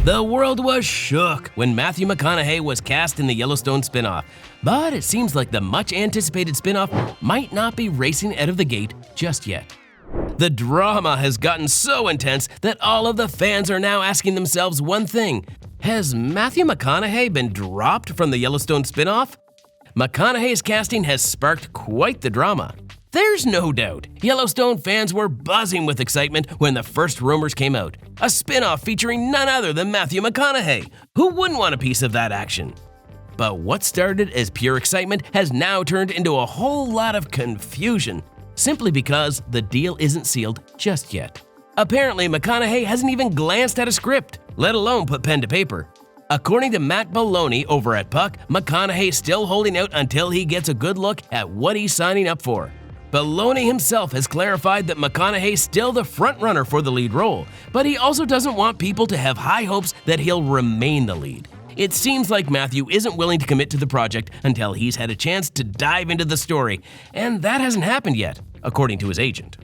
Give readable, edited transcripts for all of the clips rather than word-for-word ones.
The world was shook when Matthew McConaughey was cast in the Yellowstone spinoff, but it seems like the much-anticipated spinoff might not be racing out of the gate just yet. The drama has gotten so intense that all of the fans are now asking themselves one thing: has Matthew McConaughey been dropped from the Yellowstone spinoff? McConaughey's casting has sparked quite the drama. There's no doubt Yellowstone fans were buzzing with excitement when the first rumors came out. A spin-off featuring none other than Matthew McConaughey. Who wouldn't want a piece of that action? But what started as pure excitement has now turned into a whole lot of confusion, simply because the deal isn't sealed just yet. Apparently, McConaughey hasn't even glanced at a script, let alone put pen to paper. According to Matt Maloney over at Puck, McConaughey's still holding out until he gets a good look at what he's signing up for. Maloney himself has clarified that McConaughey's still the frontrunner for the lead role, but he also doesn't want people to have high hopes that he'll remain the lead. It seems like Matthew isn't willing to commit to the project until he's had a chance to dive into the story, and that hasn't happened yet, according to his agent.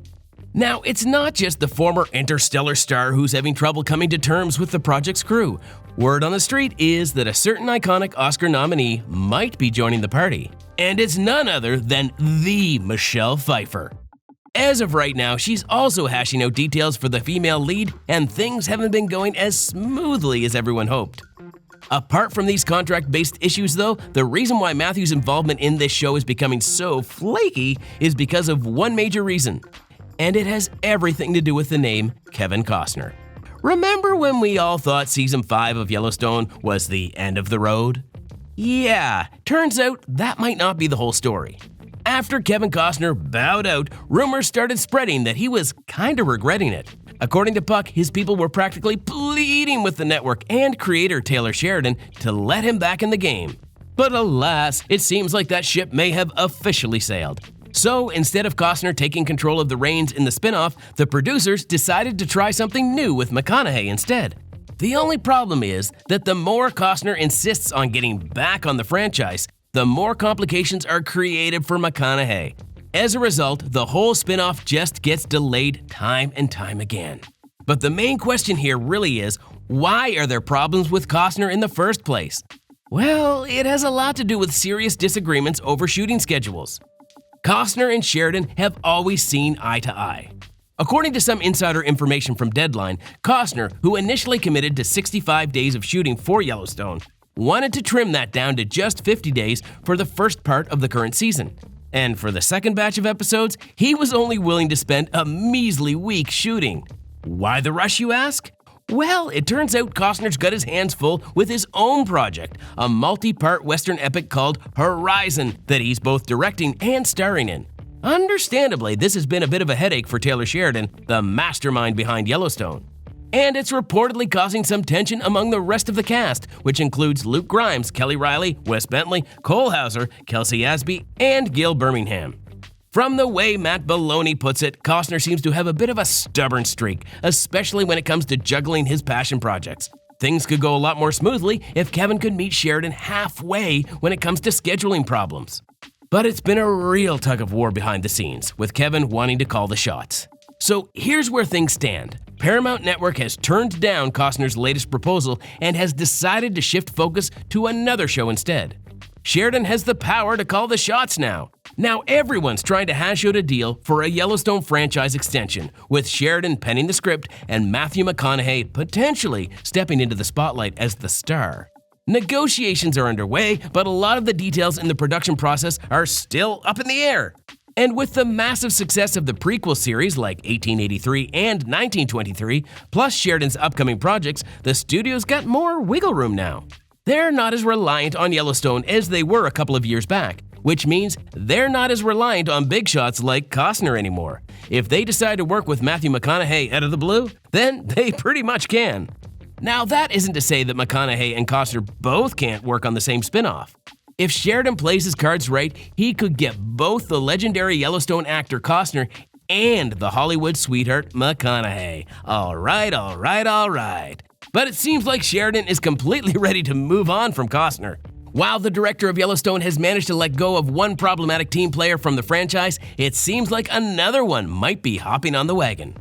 Now, it's not just the former Interstellar star who's having trouble coming to terms with the project's crew. Word on the street is that a certain iconic Oscar nominee might be joining the party. And it's none other than the Michelle Pfeiffer. As of right now, she's also hashing out details for the female lead, and things haven't been going as smoothly as everyone hoped. Apart from these contract-based issues though, the reason why Matthew's involvement in this show is becoming so flaky is because of one major reason. And it has everything to do with the name Kevin Costner. Remember when we all thought Season 5 of Yellowstone was the end of the road? Yeah, turns out that might not be the whole story. After Kevin Costner bowed out, rumors started spreading that he was kinda regretting it. According to Puck, his people were practically pleading with the network and creator Taylor Sheridan to let him back in the game. But alas, it seems like that ship may have officially sailed. So instead of Costner taking control of the reins in the spinoff, the producers decided to try something new with McConaughey instead. The only problem is that the more Costner insists on getting back on the franchise, the more complications are created for McConaughey. As a result, the whole spinoff just gets delayed time and time again. But the main question here really is, why are there problems with Costner in the first place? Well, it has a lot to do with serious disagreements over shooting schedules. Costner and Sheridan have always seen eye to eye. According to some insider information from Deadline, Costner, who initially committed to 65 days of shooting for Yellowstone, wanted to trim that down to just 50 days for the first part of the current season. And for the second batch of episodes, he was only willing to spend a measly week shooting. Why the rush, you ask? Well, it turns out Costner's got his hands full with his own project, a multi-part Western epic called Horizon that he's both directing and starring in. Understandably, this has been a bit of a headache for Taylor Sheridan, the mastermind behind Yellowstone. And it's reportedly causing some tension among the rest of the cast, which includes Luke Grimes, Kelly Riley, Wes Bentley, Cole Hauser, Kelsey Asby, and Gil Birmingham. From the way Matt Maloney puts it, Costner seems to have a bit of a stubborn streak, especially when it comes to juggling his passion projects. Things could go a lot more smoothly if Kevin could meet Sheridan halfway when it comes to scheduling problems. But it's been a real tug of war behind the scenes, with Kevin wanting to call the shots. So here's where things stand. Paramount Network has turned down Costner's latest proposal and has decided to shift focus to another show instead. Sheridan has the power to call the shots now. Now everyone's trying to hash out a deal for a Yellowstone franchise extension, with Sheridan penning the script and Matthew McConaughey potentially stepping into the spotlight as the star. Negotiations are underway, but a lot of the details in the production process are still up in the air. And with the massive success of the prequel series like 1883 and 1923, plus Sheridan's upcoming projects, the studio's got more wiggle room now. They're not as reliant on Yellowstone as they were a couple of years back, which means they're not as reliant on big shots like Costner anymore. If they decide to work with Matthew McConaughey out of the blue, then they pretty much can. Now, that isn't to say that McConaughey and Costner both can't work on the same spinoff. If Sheridan plays his cards right, he could get both the legendary Yellowstone actor Costner and the Hollywood sweetheart McConaughey. All right. But it seems like Sheridan is completely ready to move on from Costner. While the director of Yellowstone has managed to let go of one problematic team player from the franchise, it seems like another one might be hopping on the wagon.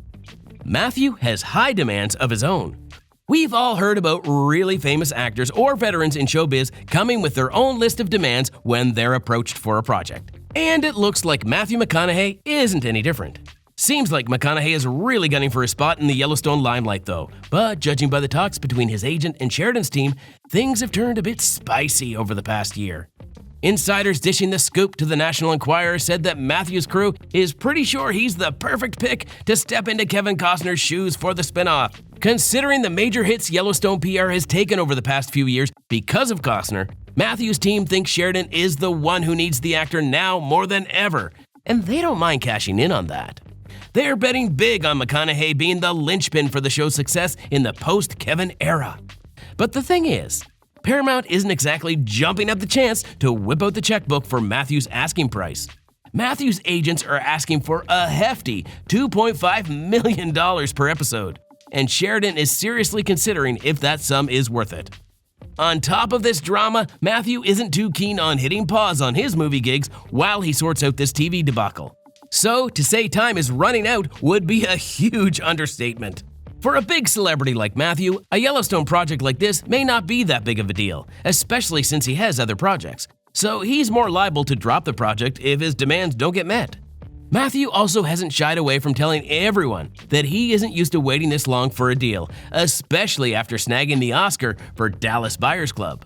Matthew has high demands of his own. We've all heard about really famous actors or veterans in showbiz coming with their own list of demands when they're approached for a project. And it looks like Matthew McConaughey isn't any different. Seems like McConaughey is really gunning for a spot in the Yellowstone limelight though, but judging by the talks between his agent and Sheridan's team, things have turned a bit spicy over the past year. Insiders dishing the scoop to the National Enquirer said that Matthew's crew is pretty sure he's the perfect pick to step into Kevin Costner's shoes for the spinoff. Considering the major hits Yellowstone PR has taken over the past few years because of Costner, Matthew's team thinks Sheridan is the one who needs the actor now more than ever, and they don't mind cashing in on that. They're betting big on McConaughey being the linchpin for the show's success in the post-Kevin era. But the thing is, Paramount isn't exactly jumping at the chance to whip out the checkbook for Matthew's asking price. Matthew's agents are asking for a hefty $2.5 million per episode, and Sheridan is seriously considering if that sum is worth it. On top of this drama, Matthew isn't too keen on hitting pause on his movie gigs while he sorts out this TV debacle. So, to say time is running out would be a huge understatement. For a big celebrity like Matthew, a Yellowstone project like this may not be that big of a deal, especially since he has other projects. So he's more liable to drop the project if his demands don't get met. Matthew also hasn't shied away from telling everyone that he isn't used to waiting this long for a deal, especially after snagging the Oscar for Dallas Buyers Club.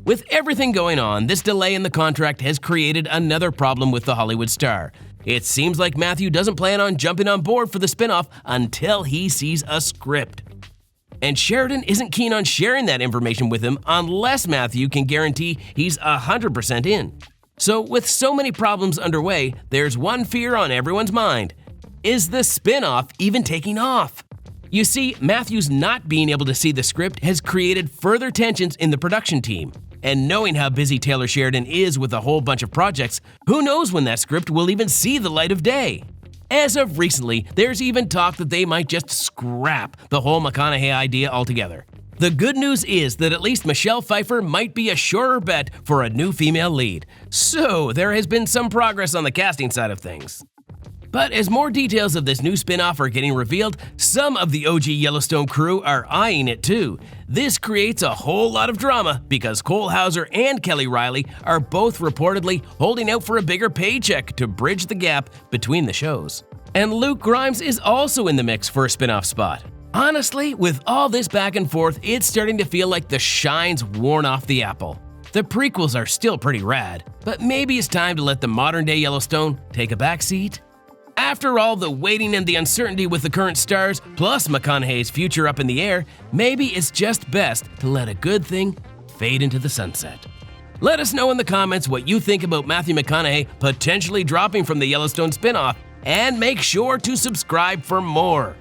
With everything going on, this delay in the contract has created another problem with the Hollywood star. It seems like Matthew doesn't plan on jumping on board for the spinoff until he sees a script. And Sheridan isn't keen on sharing that information with him unless Matthew can guarantee he's 100% in. So with so many problems underway, there's one fear on everyone's mind. Is the spinoff even taking off? You see, Matthew's not being able to see the script has created further tensions in the production team. And knowing how busy Taylor Sheridan is with a whole bunch of projects, who knows when that script will even see the light of day? As of recently, there's even talk that they might just scrap the whole McConaughey idea altogether. The good news is that at least Michelle Pfeiffer might be a surer bet for a new female lead. So there has been some progress on the casting side of things. But as more details of this new spin-off are getting revealed, some of the OG Yellowstone crew are eyeing it too. This creates a whole lot of drama because Cole Hauser and Kelly Riley are both reportedly holding out for a bigger paycheck to bridge the gap between the shows. And Luke Grimes is also in the mix for a spin-off spot. Honestly, with all this back and forth, it's starting to feel like the shine's worn off the apple. The prequels are still pretty rad, but maybe it's time to let the modern-day Yellowstone take a backseat. After all the waiting and the uncertainty with the current stars, plus McConaughey's future up in the air, maybe it's just best to let a good thing fade into the sunset. Let us know in the comments what you think about Matthew McConaughey potentially dropping from the Yellowstone spinoff, and make sure to subscribe for more.